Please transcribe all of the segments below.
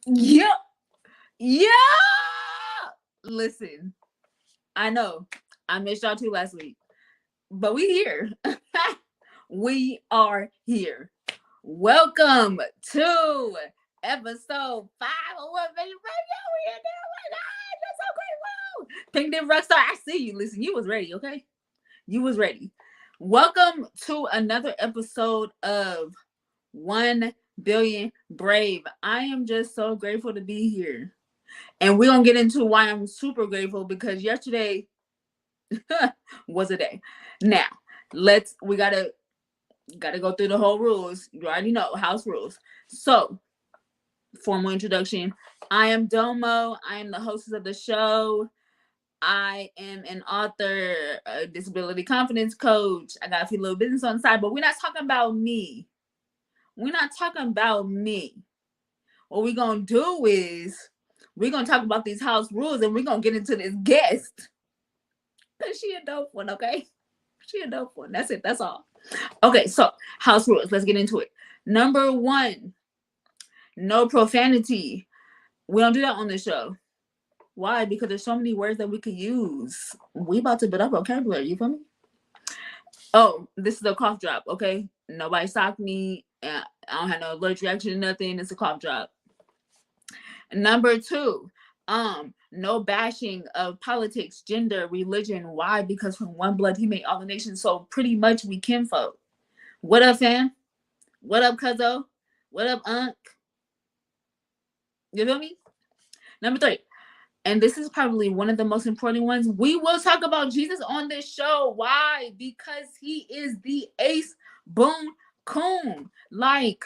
Yeah, yeah. Listen, I know I missed y'all too last week, but we here. We are here. Welcome to episode 501, baby. We here now. Oh my God, that's so great. Wow. Pink Dip Rockstar, I see you. Listen, you was ready, okay? You was ready. Welcome to another episode of 1 Billion Brave. I am just so grateful to be here. And we're gonna get into why I'm super grateful because yesterday was a day. Now, we gotta go through the whole rules. You already know house rules. So, formal introduction. I am Domo. I am the hostess of the show. I am an author, a disability confidence coach. I got a few little business on the side, but we're not talking about me. We're not talking about me. What we're gonna do is we're gonna talk about these house rules and we're gonna get into this guest. Cause she a dope one, okay? She a dope one. That's it. That's all. Okay, so house rules. Let's get into it. Number one, no profanity. We don't do that on this show. Why? Because there's so many words that we could use. We about to build up vocabulary. You feel me? Oh, this is a cough drop. Okay, nobody socked me. I don't have no allergic reaction or nothing. It's a cough drop. Number two, no bashing of politics, gender, religion. Why? Because from one blood he made all the nations. So pretty much we kinfolk. What up, fam? What up, cuzzo? What up, unk? You feel me? Number three, and this is probably one of the most important ones. We will talk about Jesus on this show. Why? Because he is the ace boon coon. Like,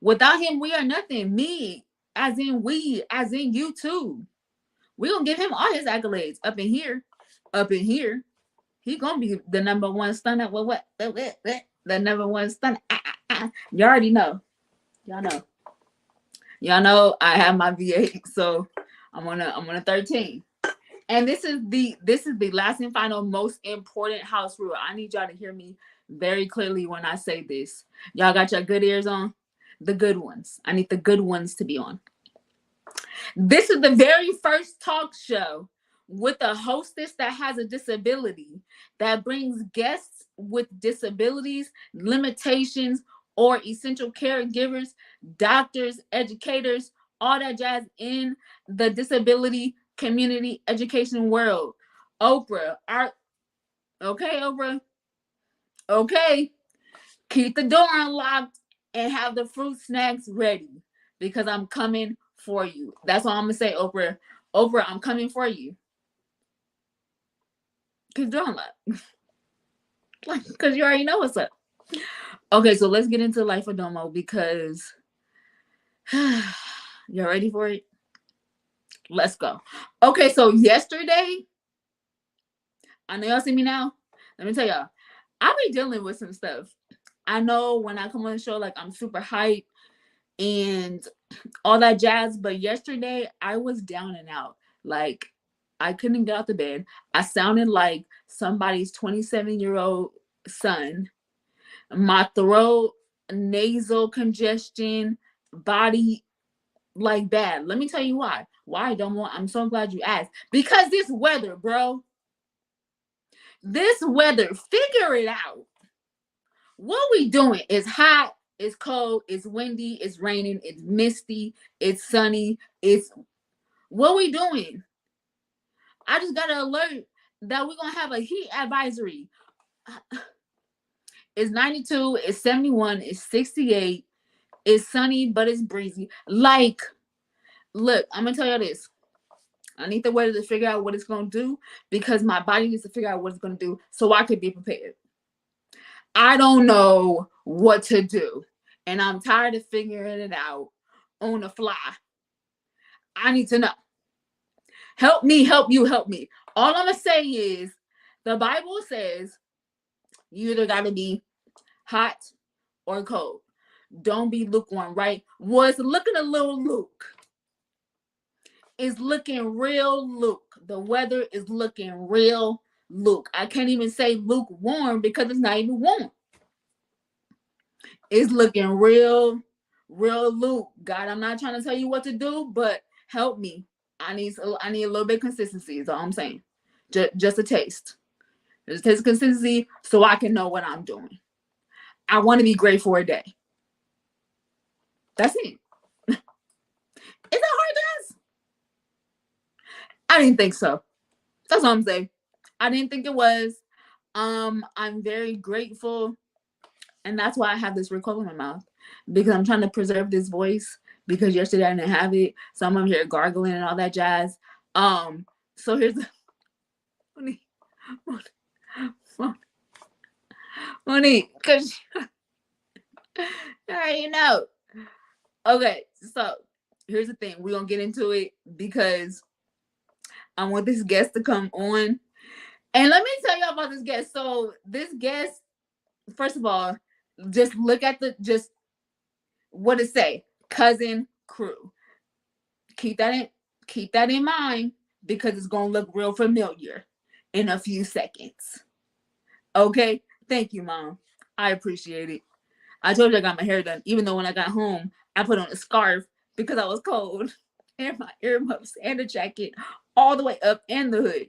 without him, we are nothing. Me, as in we, as in you too. We gonna give him all his accolades up in here. Up in here. He gonna be the number one stunner. What? The number one stunner. You already know. Y'all know. Y'all know I have my V8, so I'm on a 13. And this is the last and final most important house rule. I need y'all to hear me very clearly when I say this. Y'all got your good ears on? The good ones. I need the good ones to be on. This is the very first talk show with a hostess that has a disability that brings guests with disabilities, limitations, or essential caregivers, doctors, educators, all that jazz in the disability community education world. Oprah, okay, Oprah, okay, keep the door unlocked and have the fruit snacks ready because I'm coming for you. That's all I'm gonna say, Oprah. Oprah, I'm coming for you. Keep the door unlocked. Because you already know what's up. Okay, so let's get into Life of Domo because you're ready for it? Let's go. Okay, so yesterday, I know y'all see me now. Let me tell y'all, I be dealing with some stuff. I know when I come on the show, like I'm super hyped and all that jazz. But yesterday, I was down and out. Like, I couldn't get out the bed. I sounded like somebody's 27-year-old son. My throat, nasal congestion, body like bad. Let me tell you why. Why I don't want. I'm so glad you asked. Because this weather, bro. This weather. Figure it out. What we doing? It's hot. It's cold. It's windy. It's raining. It's misty. It's sunny. It's what we doing? I just got an alert that we're gonna have a heat advisory. It's 92. It's 71. It's 68. It's sunny, but it's breezy. Like, look, I'm gonna tell you this. I need the weather to figure out what it's gonna do because my body needs to figure out what it's gonna do so I could be prepared. I don't know what to do, and I'm tired of figuring it out on the fly. I need to know. Help me, help you, help me. All I'm gonna say is the Bible says you either gotta be hot or cold. Don't be lukewarm, right? Was looking a little Luke. Is looking real Luke. The weather is looking real Luke. I can't even say lukewarm because it's not even warm. It's looking real, real loop. God, I'm not trying to tell you what to do, but help me. I need a little bit of consistency. Is all I'm saying. Just a taste. Just a taste of consistency, so I can know what I'm doing. I want to be great for a day. That's it. Is that hard, guys? I didn't think so. That's all I'm saying. I didn't think it was. I'm very grateful, and that's why I have this recording in my mouth, because I'm trying to preserve this voice, because yesterday I didn't have it, so I'm over here gargling and all that jazz. So here's the Monique, because you know. Okay, so here's the thing. We're gonna get into it because I want this guest to come on. And let me tell y'all about this guest. So this guest, first of all, just look at what it say, cousin crew. Keep that in mind, because it's gonna look real familiar in a few seconds. Okay, thank you, Mom. I appreciate it. I told you I got my hair done, even though when I got home, I put on a scarf because I was cold, and my earmuffs and a jacket all the way up, and the hood.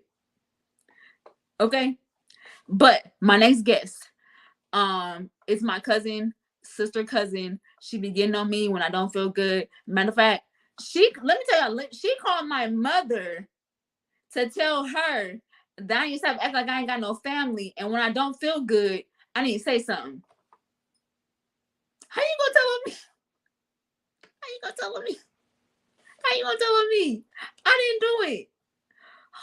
Okay, but my next guest, it's my sister cousin. She be getting on me when I don't feel good. Matter of fact, let me tell y'all, she called my mother to tell her that I need to stop acting like I ain't got no family, and when I don't feel good, I need to say something. How you gonna tell me? How you gonna tell me? How you gonna tell me? I didn't do it.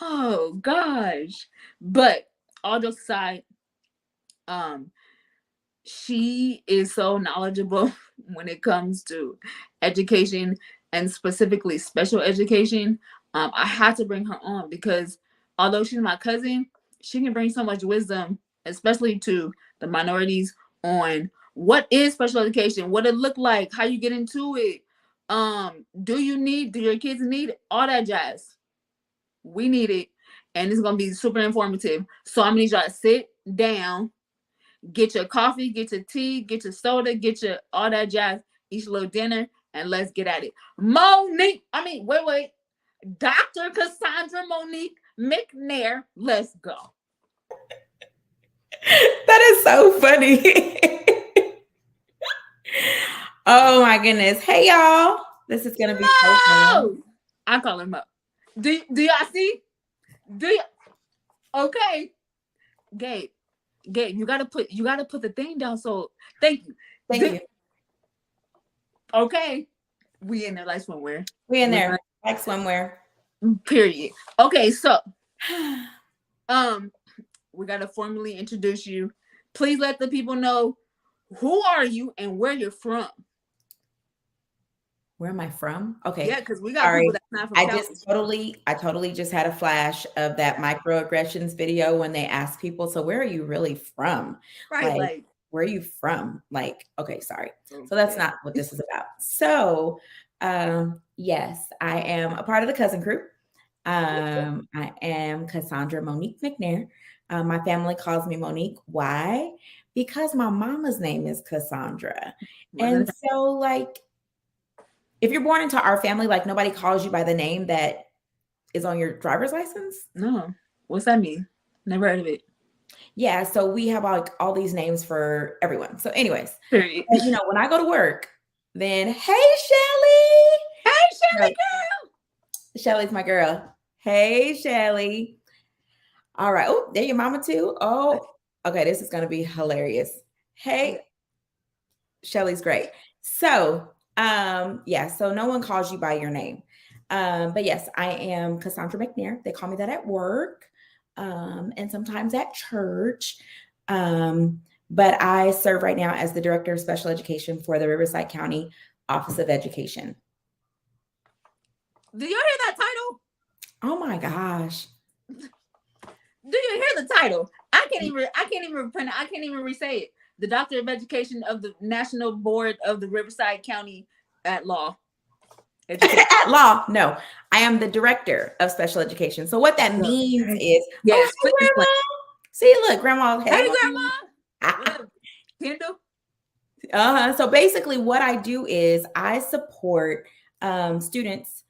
Oh gosh. But all jokes aside, she is so knowledgeable when it comes to education, and specifically special education. I had to bring her on because although she's my cousin, she can bring so much wisdom, especially to the minorities, on what is special education, what it look like, how you get into it. Do your kids need it? All that jazz. We need it, and it's gonna be super informative. So I'm gonna need y'all to sit down, get your coffee, get your tea, get your soda, get your all that jazz, eat your little dinner, and let's get at it. Wait. Dr. Casaundra Monique McNair, let's go. That is so funny. Oh my goodness. Hey y'all. This is gonna be so fun. I call him up. Do y'all see? Okay. Gabe, you gotta put the thing down. So thank you. Thank you. Okay. We in there like swimwear. We in there like swimwear. Period. Okay, so we gotta formally introduce you. Please let the people know, who are you and where you're from. Where am I from? Okay. Yeah, because we got people that's not from California. I totally just had a flash of that microaggressions video when they ask people, so where are you really from? Right, like where are you from? Like, okay, sorry. So that's not what this is about. So yes, I am a part of the cousin crew. I am Casaundra Monique McNair. My family calls me Monique. Why? Because my mama's name is Casaundra. And so, like, if you're born into our family, like, nobody calls you by the name that is on your driver's license. No. What's that mean? Never heard of it. Yeah. So we have like all these names for everyone. So anyways, Period. You know, when I go to work, then, hey, Shelly. Hey, Shelly, girl. Shelly's my girl. Hey, Shelly. All right. Oh, there your mama too. Oh, okay. This is going to be hilarious. Hey, Shelly's great. So, so no one calls you by your name. But yes, I am Casaundra McNair. They call me that at work, and sometimes at church. But I serve right now as the Director of Special Education for the Riverside County Office of Education. Do you hear that title? Oh my gosh. Do you hear the title? I can't even re-say it. The Doctor of Education of the National Board of the Riverside County at Law. At law, no. I am the Director of Special Education. So what that means is, yes, Grandma. See, look, Grandma. Hey, Grandma. Kendall. So basically, what I do is I support students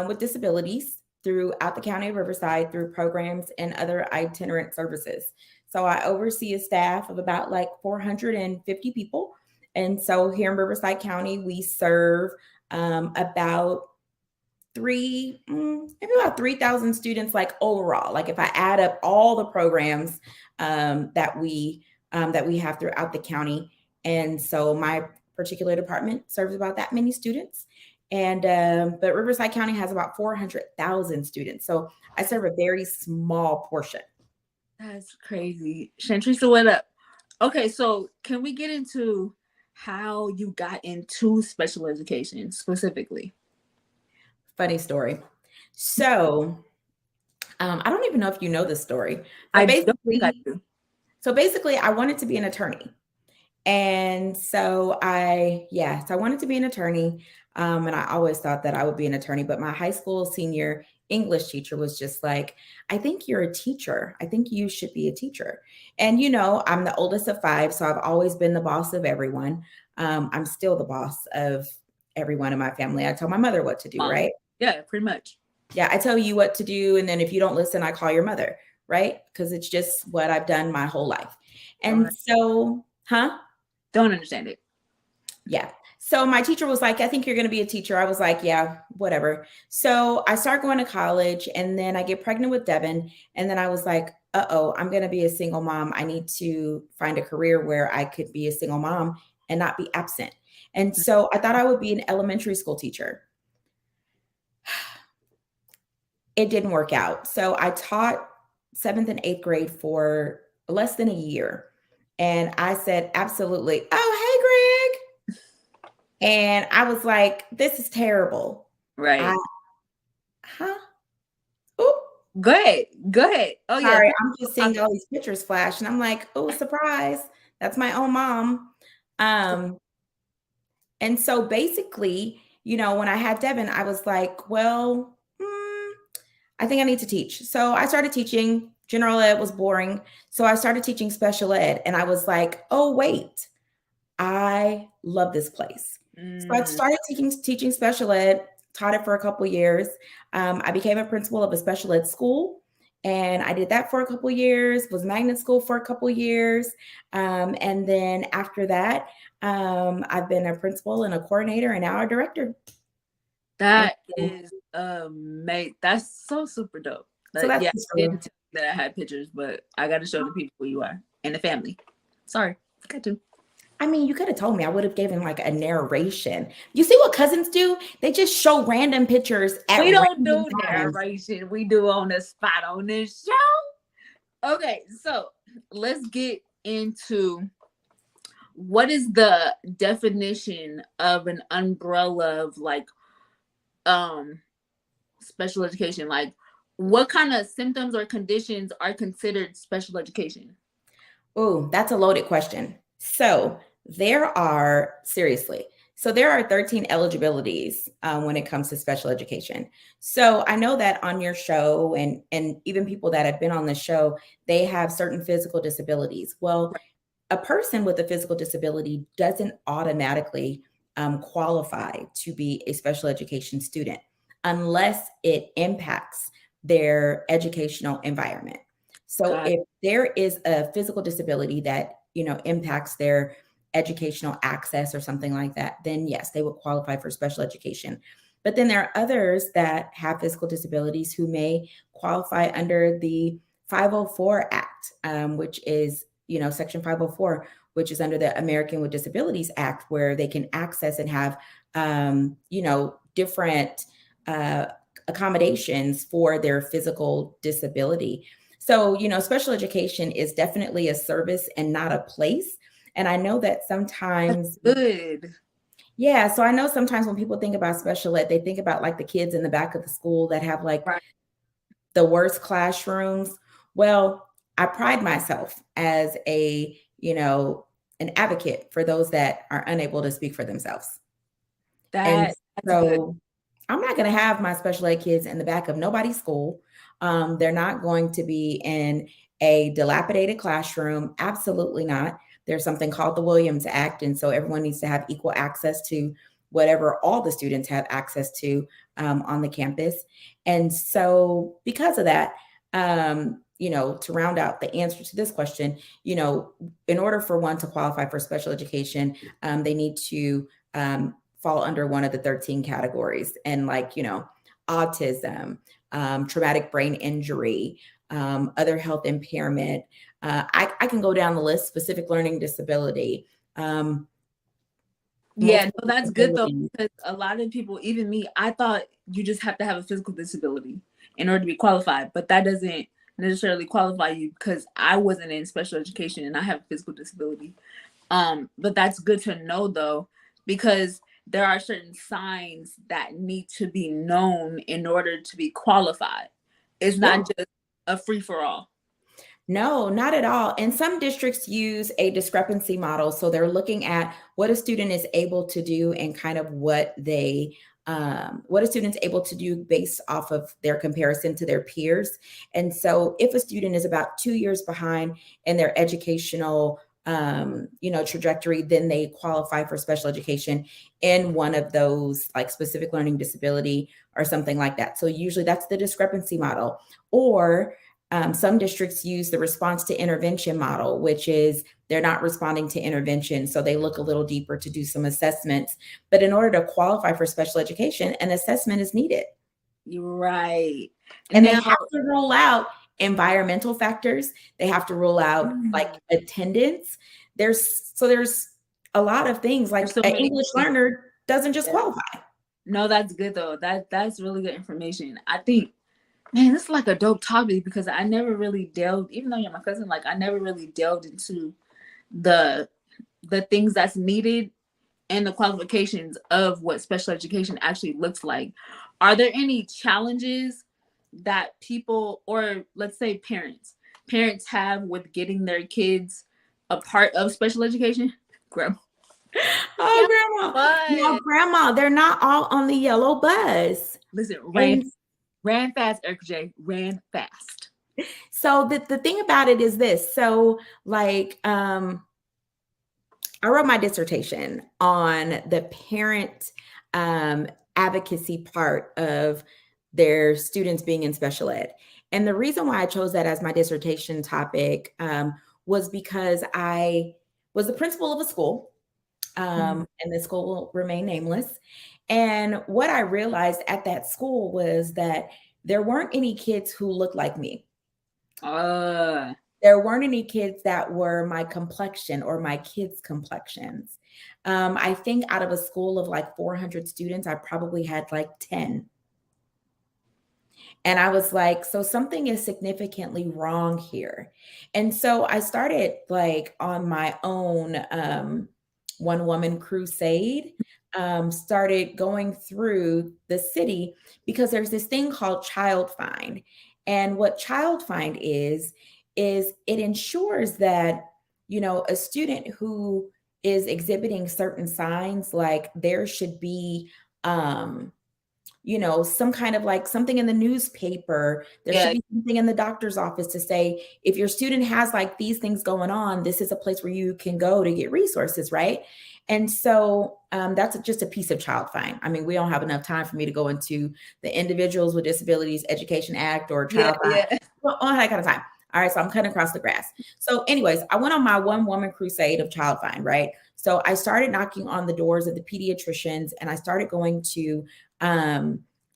with disabilities throughout the county of Riverside through programs and other itinerant services. So I oversee a staff of about like 450 people. And so here in Riverside County, we serve about maybe about 3,000 students, like overall. Like if I add up all the programs that we have throughout the county, and so my particular department serves about that many students. And but Riverside County has about 400,000 students, so I serve a very small portion. That's crazy. Shantrisa, what up? Okay, so can we get into how you got into special education specifically? Funny story. So I don't even know if you know this story, but I don't think I basically, do. I wanted to be an attorney. And so I wanted to be an attorney. And I always thought that I would be an attorney, but my high school senior English teacher was just like, I think you're a teacher. I think you should be a teacher. And, I'm the oldest of five, so I've always been the boss of everyone. I'm still the boss of everyone in my family. I tell my mother what to do, Mom. right? Yeah, pretty much. Yeah, I tell you what to do. And then if you don't listen, I call your mother, right? Because it's just what I've done my whole life. Don't And so, huh? don't understand it. Yeah. So my teacher was like, I think you're going to be a teacher. I was like, yeah, whatever. So I start going to college and then I get pregnant with Devin. And then I was like, uh-oh, I'm going to be a single mom. I need to find a career where I could be a single mom and not be absent. And so I thought I would be an elementary school teacher. It didn't work out. So I taught seventh and eighth grade for less than a year. And I said, absolutely. Oh, hey, Greg. And I was like, this is terrible. I Right. huh? Oh, Go ahead. Go ahead. Oh yeah. sorry. I'm just seeing all these pictures flash, and I'm like, oh, surprise. That's my own mom. Um, and so basically, when I had Devin, I was like, well, I think I need to teach. So I started teaching. General ed was boring. So I started teaching special ed, and I was like, oh, wait, I love this place. So I Mm, started teaching special ed, taught it for a couple years. I became a principal of a special ed school, and I did that for a couple years. Was magnet school for a couple years, and then after that, I've been a principal and a coordinator, and now a director. And that so, is amazing. That's so super dope. so But that's yeah, the I story. didn't tell you that I had pictures, but I got to show the people who you are and the family. Sorry, got to. I mean, you could have told me. I would have given like a narration. You see what cousins do? They just show random pictures at We don't random do times. narration. We do on the spot on this show. Okay, so let's get into what is the definition of an umbrella of like um special education? Like what kind of symptoms or conditions are considered special education? Oh, that's a loaded question. So there are 13 eligibilities when it comes to special education. So I know that on your show and even people that have been on the show, they have certain physical disabilities. Well, a person with a physical disability doesn't automatically qualify to be a special education student unless it impacts their educational environment. So God, if there is a physical disability that impacts their educational access or something like that, then yes, they would qualify for special education. But then there are others that have physical disabilities who may qualify under the 504 Act, which is Section 504, which is under the American with Disabilities Act, where they can access and have different uh, accommodations for their physical disability. So, special education is definitely a service and not a place. And I know that sometimes, good. yeah, so I know sometimes when people think about special ed, they think about like the kids in the back of the school that have like Right. the worst classrooms. Well, I pride myself as an advocate for those that are unable to speak for themselves. And That's good. so I'm not going to have my special ed kids in the back of nobody's school. They're not going to be in a dilapidated classroom. Absolutely not. there's something called the Williams Act. And so everyone needs to have equal access to whatever all the students have access to on the campus. And so because of that, to round out the answer to this question, in order for one to qualify for special education, they need to fall under one of the 13 categories. And autism, traumatic brain injury, other health impairment. I can go down the list, specific learning disability. Yeah, no, that's good though, because a lot of people, even me, I thought you just have to have a physical disability in order to be qualified, but that doesn't necessarily qualify you, because I wasn't in special education and I have a physical disability. But that's good to know though, because there are certain signs that need to be known in order to be qualified. It's not just a free for all. No, not at all. And some districts use a discrepancy model. So they're looking at what a student is able to do and kind of what a student's able to do based off of their comparison to their peers. And so if a student is about 2 years behind in their educational trajectory, then they qualify for special education in one of those, like specific learning disability or something like that. So usually that's the discrepancy model. Or some districts use the response to intervention model, which is they're not responding to intervention. So they look a little deeper to do some assessments. But in order to qualify for special education, an assessment is needed. You're right. And they have to rule out environmental factors. They have to rule out like attendance. There's a lot of things, like an English learner doesn't just qualify. No, that's good though. That's really good information. I think, man, this is like a dope topic, because I never really delved, even though you're my cousin, like I never really delved into the things that's needed and the qualifications of what special education actually looks like. Are there any challenges that people, or let's say parents have with getting their kids a part of special education? Grandma. Oh, Grandma. No, Grandma, they're not all on the yellow bus. Listen, ran fast, Erica J. Ran fast. So the thing about it is this. So like, I wrote my dissertation on the parent advocacy part of their students being in special ed. And the reason why I chose that as my dissertation topic was because I was the principal of a school, and the school will remain nameless. And what I realized at that school was that there weren't any kids who looked like me. There weren't any kids that were my complexion or my kids' complexions. I think out of a school of like 400 students, I probably had like 10. And I was like, so something is significantly wrong here. And so I started like on my own one woman crusade, started going through the city, because there's this thing called Child Find. And what Child Find is it ensures that, a student who is exhibiting certain signs, like there should be, some kind of like something in the newspaper. There should be something in the doctor's office to say, if your student has like these things going on, this is a place where you can go to get resources, right? And so that's just a piece of Child Find. I mean, we don't have enough time for me to go into the Individuals with Disabilities Education Act or Child Find. We don't have that kind of time. All right, so I'm cutting across the grass. So anyways, I went on my one woman crusade of Child Find, right? So I started knocking on the doors of the pediatricians, and I started going to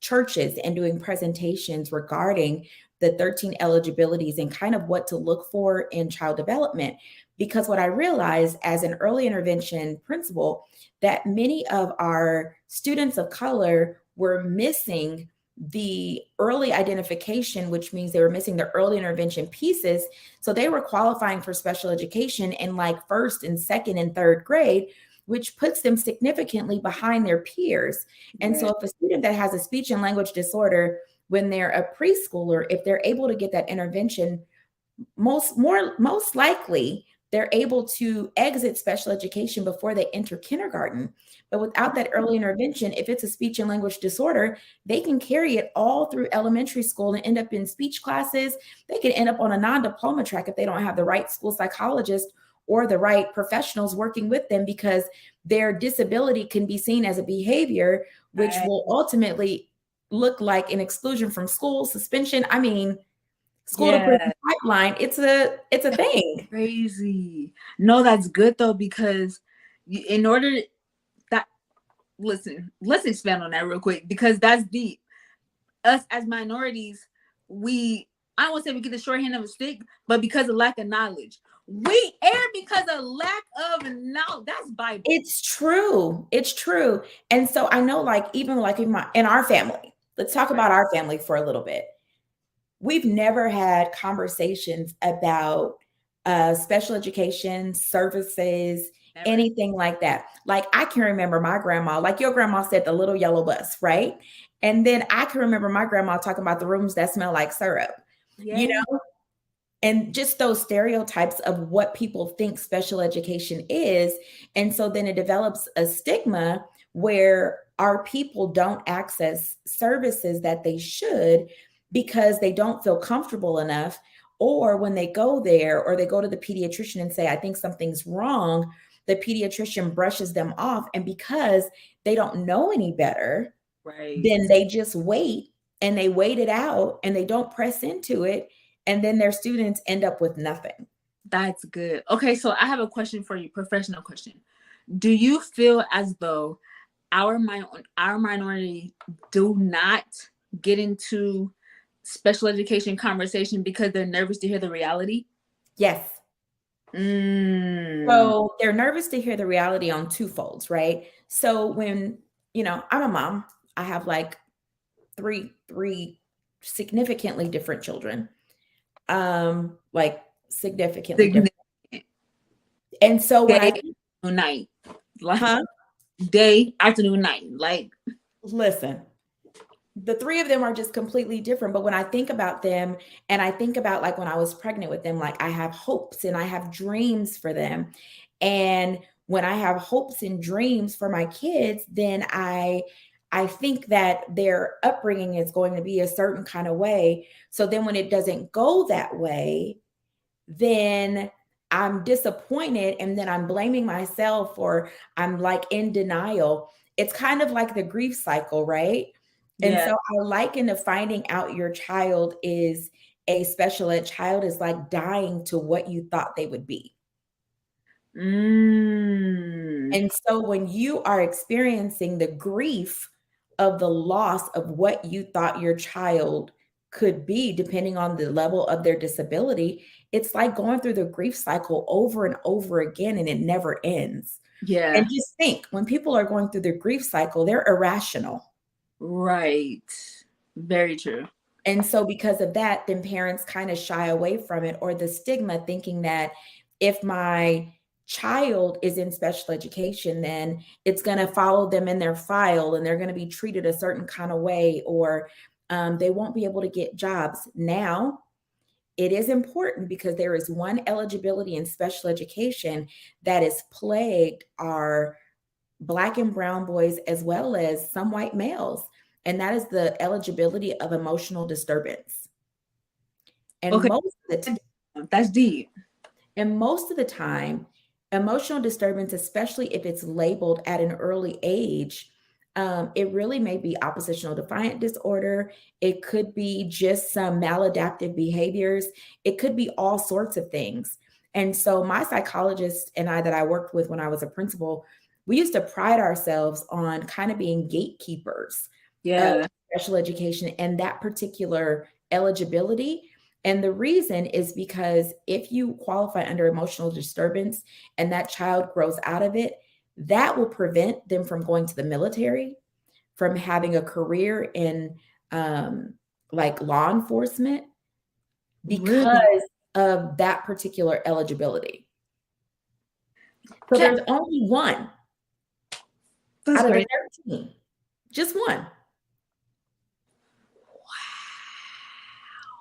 churches and doing presentations regarding the 13 eligibilities and kind of what to look for in child development. Because what I realized as an early intervention principal, that many of our students of color were missing the early identification, which means they were missing the early intervention pieces. So they were qualifying for special education in like first and second and third grade, which puts them significantly behind their peers. And so if a student that has a speech and language disorder, when they're a preschooler, if they're able to get that intervention, most likely they're able to exit special education before they enter kindergarten. But without that early intervention, if it's a speech and language disorder, they can carry it all through elementary school and end up in speech classes. They can end up on a non-diploma track if they don't have the right school psychologist or the right professionals working with them, because their disability can be seen as a behavior, which Right. will ultimately look like an exclusion from school, suspension. I mean, school to Yeah. prison pipeline. It's a thing. Crazy. No, that's good though, because in order that, listen, let's expand on that real quick because that's deep. Us as minorities, we, I don't want to say we get the short hand of a stick, but because of lack of knowledge, we err because of lack of knowledge. That's Bible. It's true. It's true. And so I know, like, even like in our family, let's talk Right. about our family for a little bit. We've never had conversations about special education services, Never. anything like that. Like, I can remember my grandma, like your grandma said, the little yellow bus, right? And then I can remember my grandma talking about the rooms that smell like syrup, you Yeah. know, and just those stereotypes of what people think special education is. And so then it develops a stigma where our people don't access services that they should because they don't feel comfortable enough. Or when they go there or they go to the pediatrician and say, I think something's wrong, the pediatrician brushes them off. And because they don't know any better, Right. then they just wait, and they wait it out, and they don't press into it, and then their students end up with nothing. That's good. Okay, so I have a question for you, professional question. Do you feel as though our minority do not get into special education conversation because they're nervous to hear the reality? Yes. Mm. So they're nervous to hear the reality on two folds, right? So when, I'm a mom, I have like three significantly different children. Like significantly different. Significant. And so when I Day, think, night, like huh? day, afternoon, night, like Listen, the three of them are just completely different. But when I think about them, and I think about like when I was pregnant with them, like I have hopes and I have dreams for them. And when I have hopes and dreams for my kids, then I think that their upbringing is going to be a certain kind of way. So then when it doesn't go that way, then I'm disappointed, and then I'm blaming myself, or I'm like in denial. It's kind of like the grief cycle, right? And yeah. so I liken the finding out your child is a special ed child is like dying to what you thought they would be. Mm. And so when you are experiencing the grief of the loss of what you thought your child could be, depending on the level of their disability, it's like going through the grief cycle over and over again, and it never ends. And Yeah. just think, when people are going through their grief cycle, they're irrational. Right. Very true. And so because of that, then parents kind of shy away from it, or the stigma, thinking that if my child is in special education, then it's going to follow them in their file and they're going to be treated a certain kind of way, or they won't be able to get jobs. Now, it is important because there is one eligibility in special education that has plagued our Black and brown boys as well as some white males, and that is the eligibility of emotional disturbance. And Okay. most of the That's deep. and most of the time, emotional disturbance, especially if it's labeled at an early age, it really may be oppositional defiant disorder. It could be just some maladaptive behaviors. It could be all sorts of things. And so, my psychologist and I that I worked with when I was a principal, we used to pride ourselves on kind of being gatekeepers of Yeah. special education and that particular eligibility. And the reason is because if you qualify under emotional disturbance and that child grows out of it, that will prevent them from going to the military, from having a career in um, like law enforcement, Really? because of that particular eligibility. So Check. there's only one That's out of the great. 13, just one.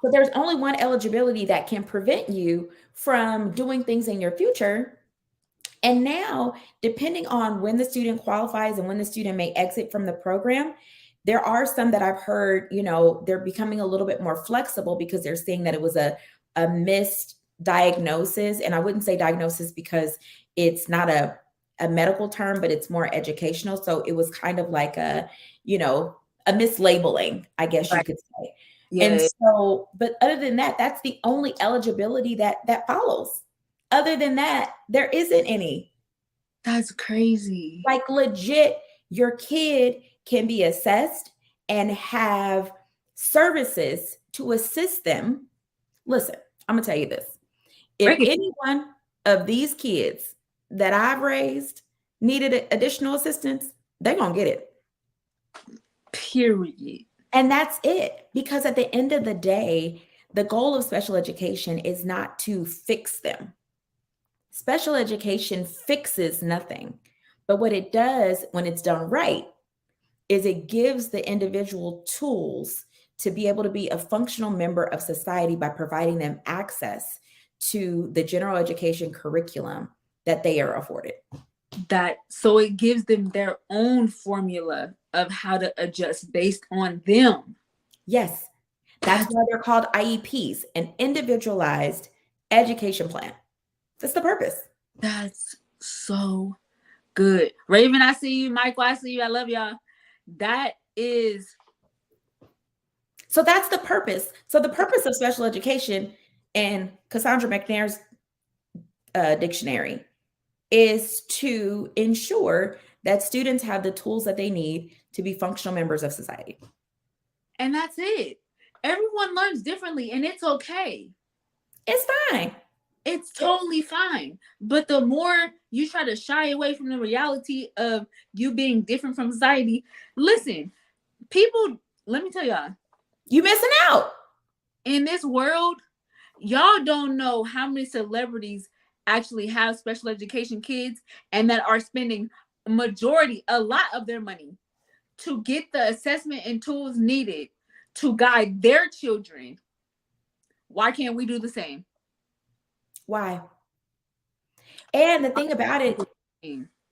So there's only one eligibility that can prevent you from doing things in your future. And now, depending on when the student qualifies and when the student may exit from the program, there are some that I've heard, they're becoming a little bit more flexible because they're seeing that it was a missed diagnosis, and I wouldn't say diagnosis because it's not a medical term, but it's more educational. So it was kind of like you know, a mislabeling, I guess you Right. could say. And Yeah, so, but other than that, that's the only eligibility that follows. Other than that, there isn't any. that's crazy. Like legit, your kid can be assessed and have services to assist them. Listen, I'm gonna tell you this. If Break it. any one of these kids that I've raised needed additional assistance, they're going to get it. Period. And that's it. Because at the end of the day, the goal of special education is not to fix them. Special education fixes nothing. But what it does when it's done right is it gives the individual tools to be able to be a functional member of society by providing them access to the general education curriculum that they are afforded. That so it gives them their own formula of how to adjust based on them. Yes, that's That's why they're called IEPs, an individualized education plan. That's the purpose. that's so good. Raven, I see you. Michael, I see you. I love y'all. That is So that's the purpose. So the purpose of special education in Cassandra McNair's dictionary is to ensure that students have the tools that they need to be functional members of society. and that's it. Everyone learns differently, and it's okay. It's fine. It's totally fine. But the more you try to shy away from the reality of you being different from society, listen, people, let me tell y'all, You missing out. in this world, y'all don't know how many celebrities actually have special education kids and that are spending a lot of their money to get the assessment and tools needed to guide their children. Why can't we do the same? Why? And the thing about it,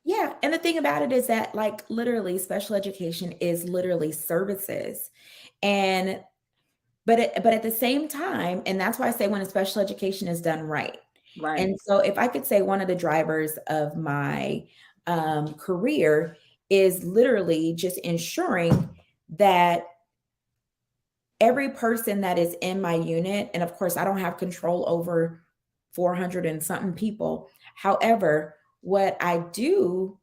yeah, and the thing about it is that like literally special education is literally services. And but at the same time, and that's why I say when a special education is done right. Right. And so if I could say one of the drivers of my career is literally just ensuring that every person that is in my unit, and of course I don't have control over 400 and something people. However, what I do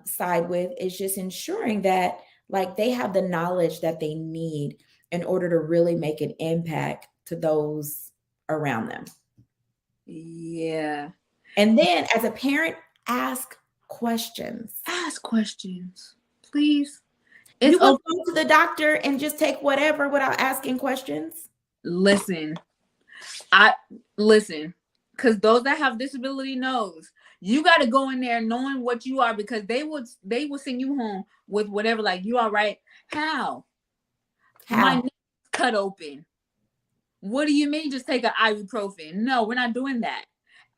side with is just ensuring that like they have the knowledge that they need in order to really make an impact to those around them. Yeah. And then as a parent, ask questions. Ask questions, please. You It's will okay. go to the doctor and just take whatever without asking questions. Listen, I listen, because those that have disability knows you got to go in there knowing what you are because they would send you home with whatever, like, you all right? How? My How? neck is cut open. What do you mean just take an ibuprofen? No, we're not doing that.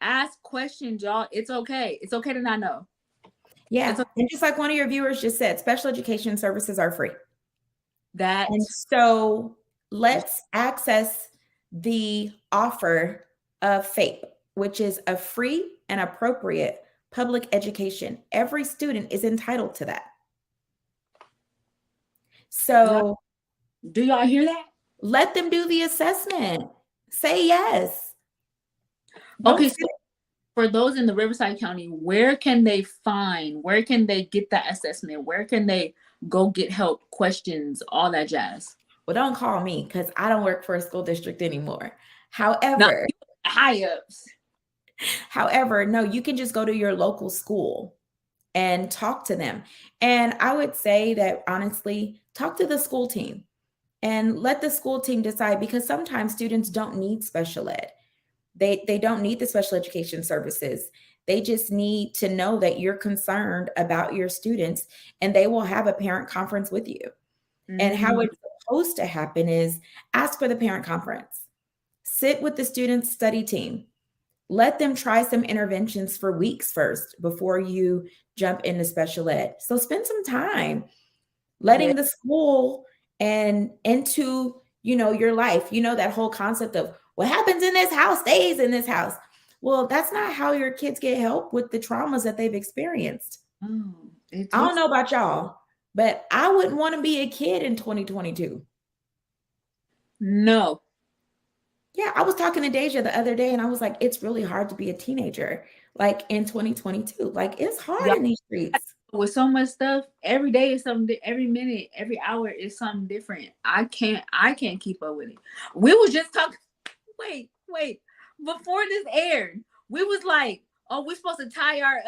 Ask questions, y'all. It's okay. It's okay to not know. Yeah. It's okay. And just like one of your viewers just said, special education services are free. That And so let's access the offer of FAPE, which is a free and appropriate public education. Every student is entitled to that. So do y'all hear that? let them do the assessment. Say yes. Don't Okay, say so for those in the Riverside County, where can they get that assessment? Where can they go get help, questions, all that jazz? well, don't call me because I don't work for a school district anymore. Not However, high ups. no, you can just go to your local school and talk to them. And I would say that honestly, talk to the school team and let the school team decide because sometimes students don't need special ed. They don't need the special education services. They just need to know that you're concerned about your students and they will have a parent conference with you. And how Mm, it's supposed to happen is ask for the parent conference. Sit with the student study team. Let them try some interventions for weeks first before you jump into special ed. So spend some time yeah. letting the school and into, your life. That whole concept of What happens in this house stays in this house. Well, that's not how your kids get help with the traumas that they've experienced. Oh, it I don't takes know about y'all, but I wouldn't want to be a kid in 2022. no. Yeah, I was talking to Deja the other day and I was like, it's really hard to be a teenager like in 2022. Like it's hard Y'all, in these streets. with so much stuff, every day is something. Every minute, every hour is something different. I can't keep up with it. We was just talking. Wait. Before this aired, we was like, "Oh, we're supposed to tie our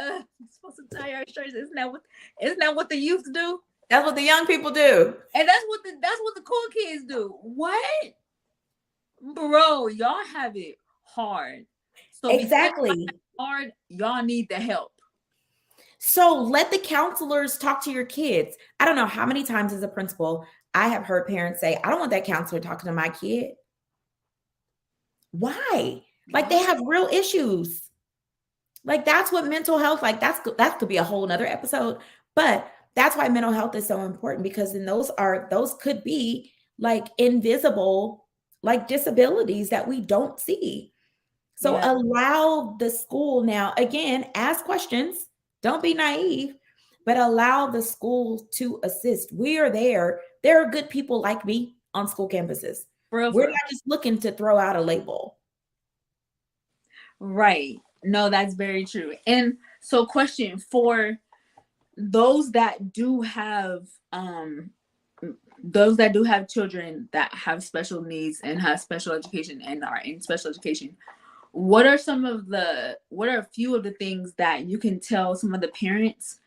shirts." Isn't that what the youth do? That's what the young people do. And that's what the cool kids do. What, bro? Y'all have it hard. So because Exactly. hard, y'all need the help. So let the counselors talk to your kids. I don't know how many times as a principal I have heard parents say, I don't want that counselor talking to my kid. Why? Like they Why? have real issues. Like that's what mental health, like that could be a whole nother episode. But that's why mental health is so important because then those could be like invisible like disabilities that we don't see. So Yeah, allow the school now, again, ask questions. Don't be naive, but allow the school to assist. We are there. There are good people like me on school campuses. for real, We're for real. not just looking to throw out a label. Right. No, that's very true. And so, question for those that do have children that have special needs and have special education and are in special education, what are a few of the things that you can tell some of the parents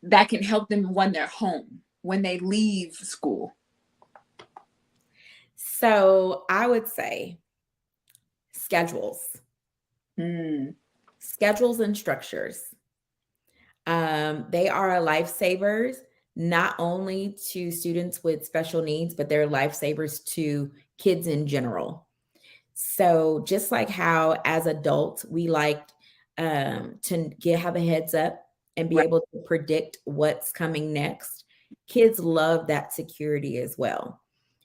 that can help them when they're home, when they leave school? So I would say schedules, Mm, schedules and structures. They are lifesavers, not only to students with special needs, but they're lifesavers to kids in general. So just like how as adults we like to have a heads up and be right, able to predict what's coming next, kids love that security as well.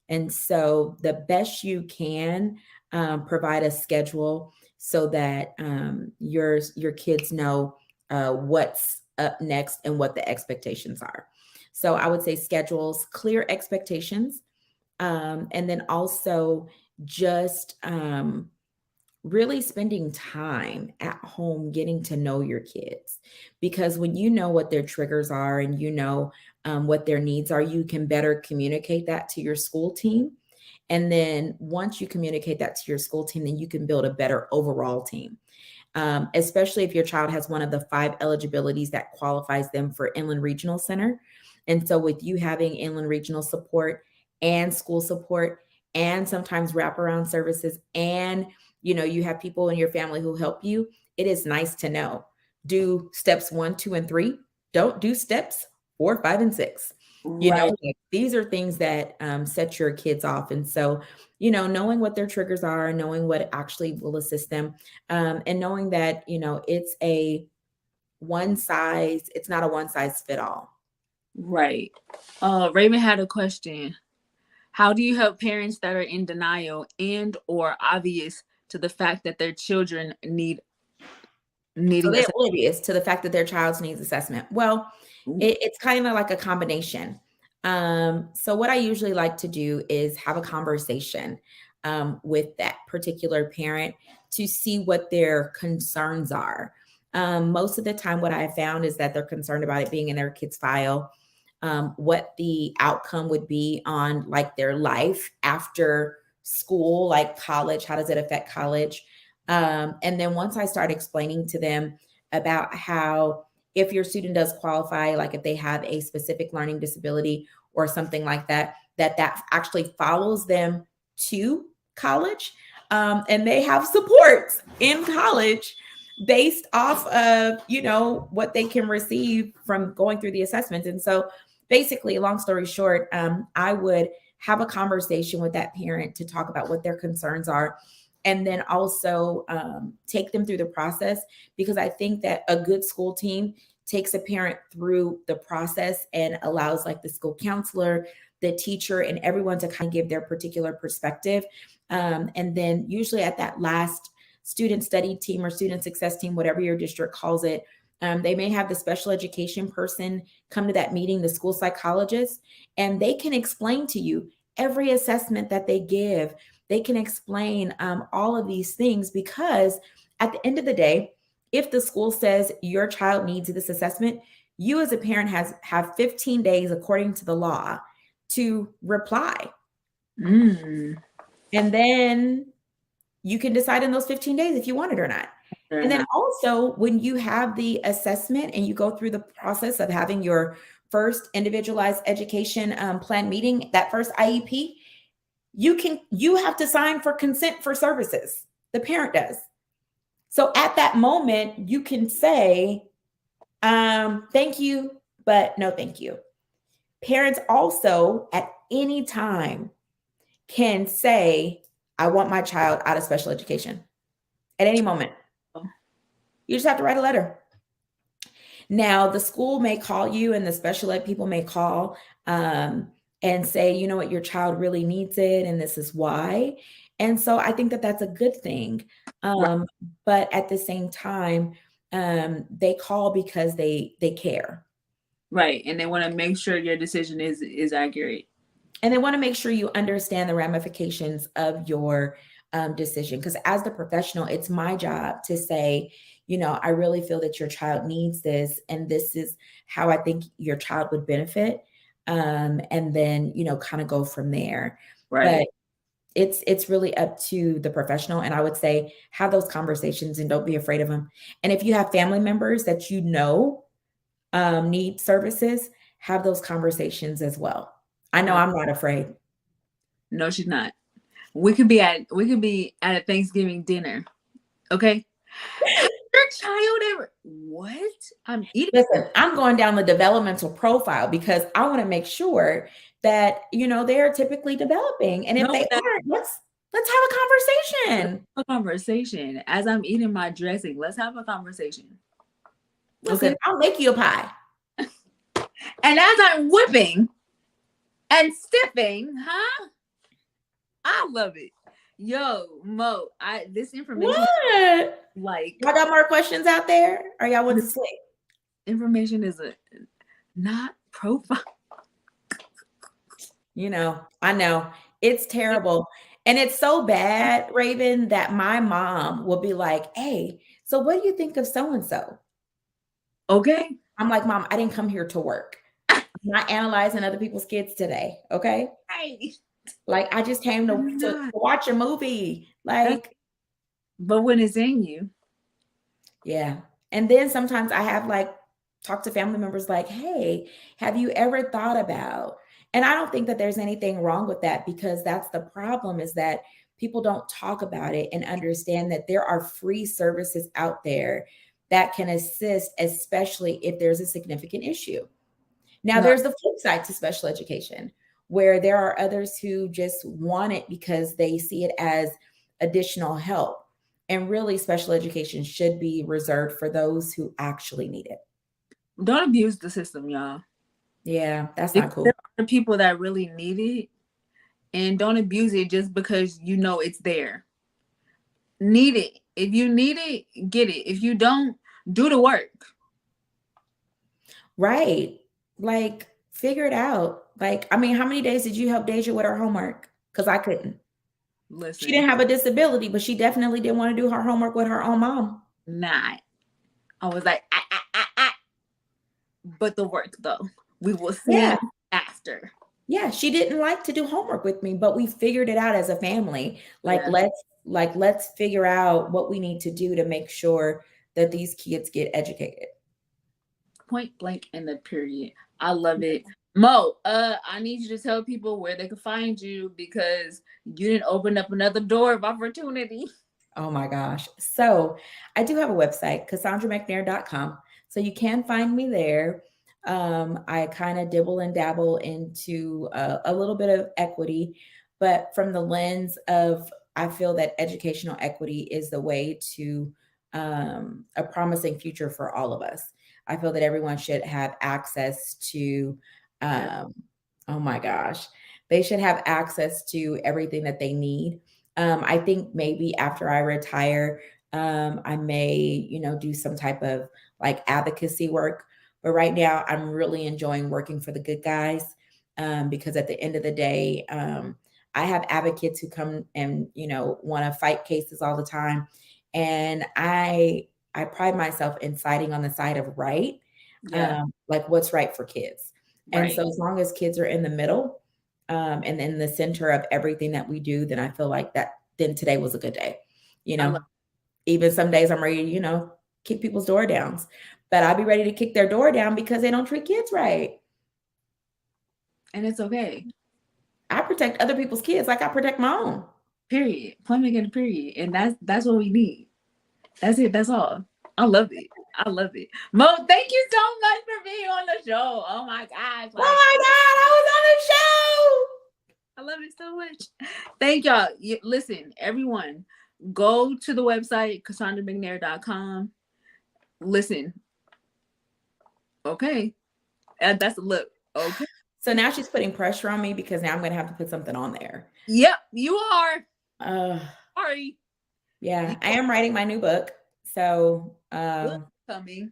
And so the best you can provide a schedule so that your kids know what's up next and what the expectations are. So I would say schedules, clear expectations, and then also just really spending time at home getting to know your kids. Because when you know what their triggers are and you know what their needs are, you can better communicate that to your school team. And then once you communicate that to your school team, then you can build a better overall team. Especially if your child has one of the 5 eligibilities that qualifies them for Inland Regional Center. And so, with you having Inland Regional support and school support, and sometimes wraparound services, and you have people in your family who help you, it is nice to know. Do steps 1, 2, and 3. Don't do steps 4, 5, and 6. right, Like, these are things that set your kids off. And so, knowing what their triggers are, knowing what actually will assist them, and knowing that, it's not a one size fit all. right. Raymond had a question. How do you help parents that are in denial and or obvious to the fact that their children So needing they're us? oblivious to the fact that their child's needs assessment. Well, it's kind of like a combination. So what I usually like to do is have a conversation with that particular parent to see what their concerns are. Most of the time, what I have found is that they're concerned about it being in their kid's file, what the outcome would be on like their life after school, like college. How does it affect college? And then once I start explaining to them about how if your student does qualify, like if they have a specific learning disability or something like that, that actually follows them to college, and they have support in college based off of what they can receive from going through the assessments. And so basically, long story short, I would have a conversation with that parent to talk about what their concerns are, and then also take them through the process, because I think that a good school team takes a parent through the process and allows like the school counselor, the teacher and everyone to kind of give their particular perspective. And then usually at that last student study team or student success team, whatever your district calls it, they may have the special education person come to that meeting, the school psychologist, and they can explain to you every assessment that they give. They can explain all of these things, because at the end of the day, if the school says your child needs this assessment, you as a parent have 15 days according to the law to reply. Mm. And then you can decide in those 15 days if you want it or not. Fair And then enough. also, when you have the assessment and you go through the process of having your first individualized education plan meeting, that first IEP, you have to sign for consent for services. The parent does. So at that moment, you can say, thank you, but no thank you. Parents also at any time can say, I want my child out of special education at any moment. You just have to write a letter. Now, the school may call you, and the special ed people may call and say, you know what, your child really needs it, and this is why. And so I think that that's a good thing. Right. But at the same time, they call because they care. Right. And they want to make sure your decision is accurate. And they want to make sure you understand the ramifications of your decision. Because as the professional, it's my job to say, you know, I really feel that your child needs this, and this is how I think your child would benefit. And then, you know, kind of go from there. Right. But it's really up to the professional. And I would say have those conversations and don't be afraid of them. And if you have family members that you know need services, have those conversations as well. I know I'm not afraid. No, she's not. We could be at a Thanksgiving dinner. Okay. Has your child ever what? I'm eating. Listen, I'm going down the developmental profile because I want to make sure that, you know, they're typically developing. And if No, they aren't, let's have a conversation. a conversation. As I'm eating my dressing, let's have a conversation. Listen, Okay. I'll make you a pie. And as I'm whipping and stiffing, huh? I love it. Yo, Mo, this information, What? like, Y'all got more questions out there? Or y'all went to sleep? information is not profile. You know, I know. It's terrible. And it's so bad, Raven, that my mom will be like, hey, so what do you think of so and so? Okay. I'm like, Mom, I didn't come here to work. I'm not analyzing other people's kids today. Okay. Right. Like, I just came to watch a movie. Like, but when it's in you. yeah. And then sometimes I have like talk to family members like, hey, have you ever thought about? And I don't think that there's anything wrong with that, because that's the problem, is that people don't talk about it and understand that there are free services out there that can assist, especially if there's a significant issue. Now, No, there's the flip side to special education, where there are others who just want it because they see it as additional help. And really, special education should be reserved for those who actually need it. don't abuse the system, y'all. Yeah, that's not cool. There are people that really need it, and don't abuse it just because you know it's there. Need it. If you need it, get it. If you don't, do the work. Right. Like, figure it out. Like, I mean, how many days did you help Deja with her homework? Because I couldn't. Listen, She didn't have a disability, but she definitely didn't want to do her homework with her own mom. not. I was like, but the work though, we will see Yeah. after. Yeah, she didn't like to do homework with me, but we figured it out as a family. Like, Yeah. let's figure out what we need to do to make sure that these kids get educated. Point blank in the period. I love it. Mo, I need you to tell people where they can find you, because you didn't open up another door of opportunity. Oh my gosh. So I do have a website, CasaundraMcNair.com. So you can find me there. I kind of dibble and dabble into a little bit of equity, but from the lens of, I feel that educational equity is the way to a promising future for all of us. I feel that everyone should have access to, oh Oh my gosh. They should have access to everything that they need. I think maybe after I retire, I may, do some type of like advocacy work. But right now, I'm really enjoying working for the good guys, because at the end of the day, I have advocates who come and, want to fight cases all the time. And I pride myself in fighting on the side of right, Yeah, like what's right for kids. And right. so as long as kids are in the middle, and in the center of everything that we do, then I feel like that then today was a good day. You I know, love, even some days I'm ready to, kick people's door downs. But I'll be ready to kick their door down because they don't treat kids right. and it's okay. I protect other people's kids like I protect my own. Period. Point blank and period. And that's what we need. That's it. That's all. I love it. I love it. Mo, thank you so much for being on the show. Oh my gosh. Oh Like, my God, I love it so much. Thank y'all. Listen, everyone, go to the website, CassandraMcNair.com. Listen, okay. And that's a look. Okay. I was on the show. So now she's putting pressure on me because now I'm going to have to put something on there. Yep, you are. Uh, Sorry. yeah, I am writing my new book. So, Book coming.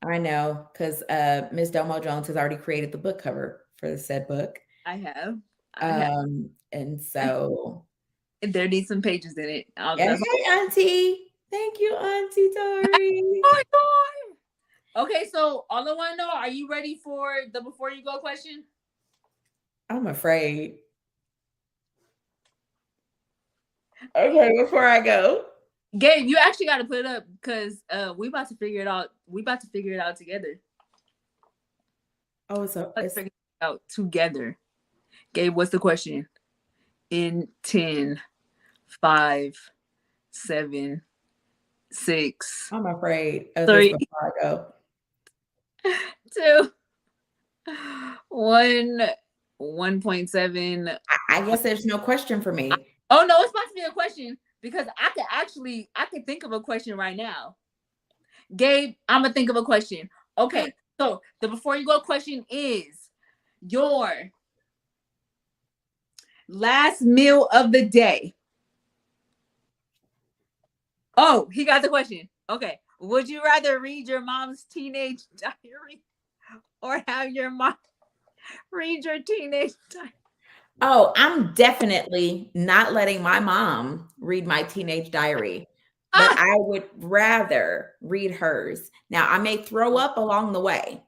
I know because Miss Domo Jones has already created the book cover for the said book. I have. I have. And so, There needs some pages in it. yeah, That's hey, Auntie. Thank you, Auntie Tori. all. Okay, so all I want to know, are you ready for the before you go question? I'm afraid. Okay, before I go. Gabe, you actually got to put it up because we about to figure it out. We about to figure it out together. Oh, so Let's it's figure it out together. Gabe, what's the question? In 10, 5, 7, 6, I'm afraid of this 3, before I go. 2, 1, 1.7. I guess there's no question for me. Oh no, it's about to be a question because I could think of a question right now. Gabe, I'm gonna think of a question. Okay, so the before you go question is your last meal of the day. Oh, he got the question. Okay. Would you rather read your mom's teenage diary or have your mom read your teenage diary? Oh, I'm definitely not letting my mom read my teenage diary, but Ah! I would rather read hers. Now, I may throw up along the way,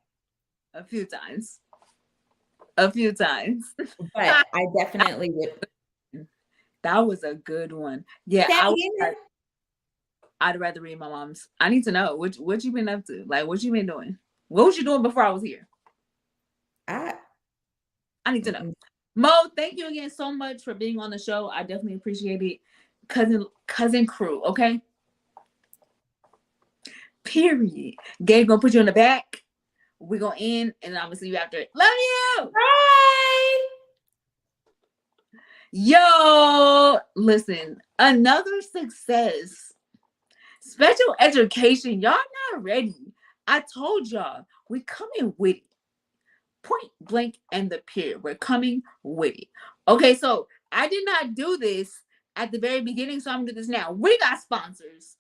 A few times. A few times. but I definitely would. That was a good one. Yeah, I'd rather read my mom's. I need to know what you been up to. Like, what you been doing? What was you doing before I was here? I need to know. Mo, thank you again so much for being on the show. I definitely appreciate it. Cousin crew, okay? Period. Gabe gonna put you in the back. We're gonna end and I'm gonna see you after it. Love you. Bye. Yo, listen, another success. Special education. Y'all not ready. I told y'all we coming with it. Point blank and the period. We're coming with it. Okay, so I did not do this at the very beginning, so I'm gonna do this now. We got sponsors.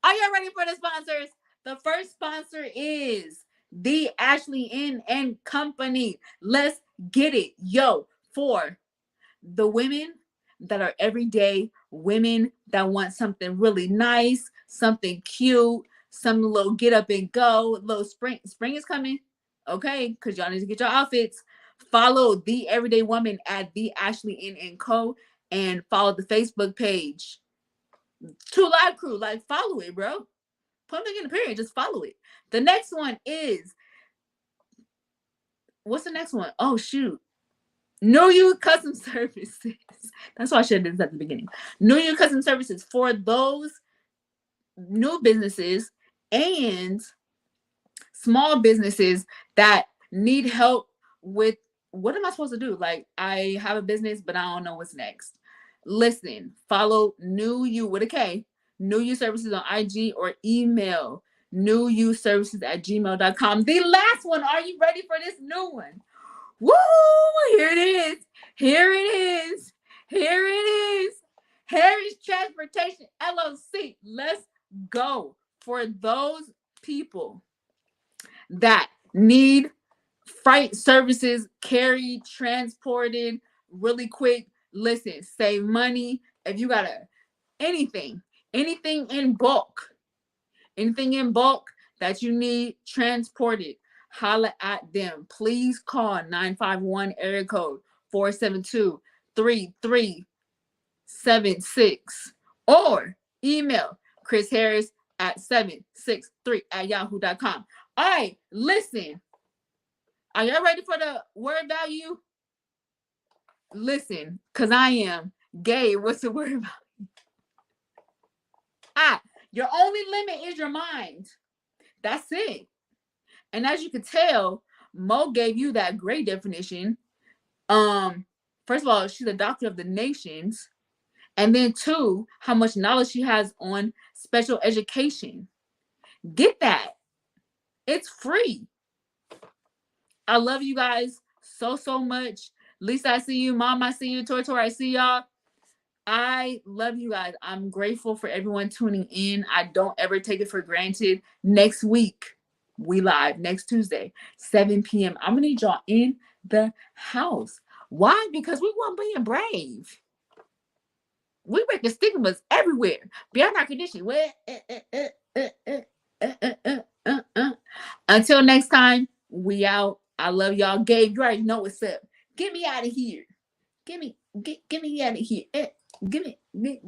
Are y'all ready for the sponsors? The first sponsor is the Ashley Inn and Company. Let's get it. Yo, for the women that are everyday women that want something really nice, something cute, some little get up and go, little spring is coming. Okay, because y'all need to get your outfits. Follow the everyday woman at the Ashley Inn and Co. and follow the Facebook page. True Live Crew, like follow it, bro. Put them in the period, just follow it. The next one is what's the next one? Oh shoot. Know You Custom Services. That's why I should have done at the beginning. Know You Custom Services for those new businesses and small businesses that need help with what am I supposed to do? Like, I have a business, but I don't know what's next. Listen, follow New You with a K, New You Services on IG or email newuservices@gmail.com. The last one, are you ready for this new one? Woo! Here it is. Here it is. Here it is. Harry's Transportation LLC. Let's go. For those people that need freight services carried, transported really quick, listen, save money. If you got anything, anything in bulk, anything in bulk that you need transported, holla at them. Please call 951 area code 472-3376 or email Chris Harris at 763 at yahoo.com. All right, listen. Are y'all ready for the word value? Listen, because I am. Gay, what's the word value? Your only limit is your mind. That's it. And as you can tell, Mo gave you that great definition. First of all, she's a doctor of the nations. And then two, how much knowledge she has on special education. Get that. It's free. I love you guys so much. Lisa, I see you. Mom, I see you. Tori, I see y'all. I love you guys. I'm grateful for everyone tuning in. I don't ever take it for granted. Next week, we live. Next Tuesday, 7 p.m. I'm going to need y'all in the house. Why? Because we want being brave. We break the stigmas everywhere. Beyond our condition. Until next time, we out. I love y'all. Gabe, you already know what's up. Get me out of here. Get me out of here. Give me.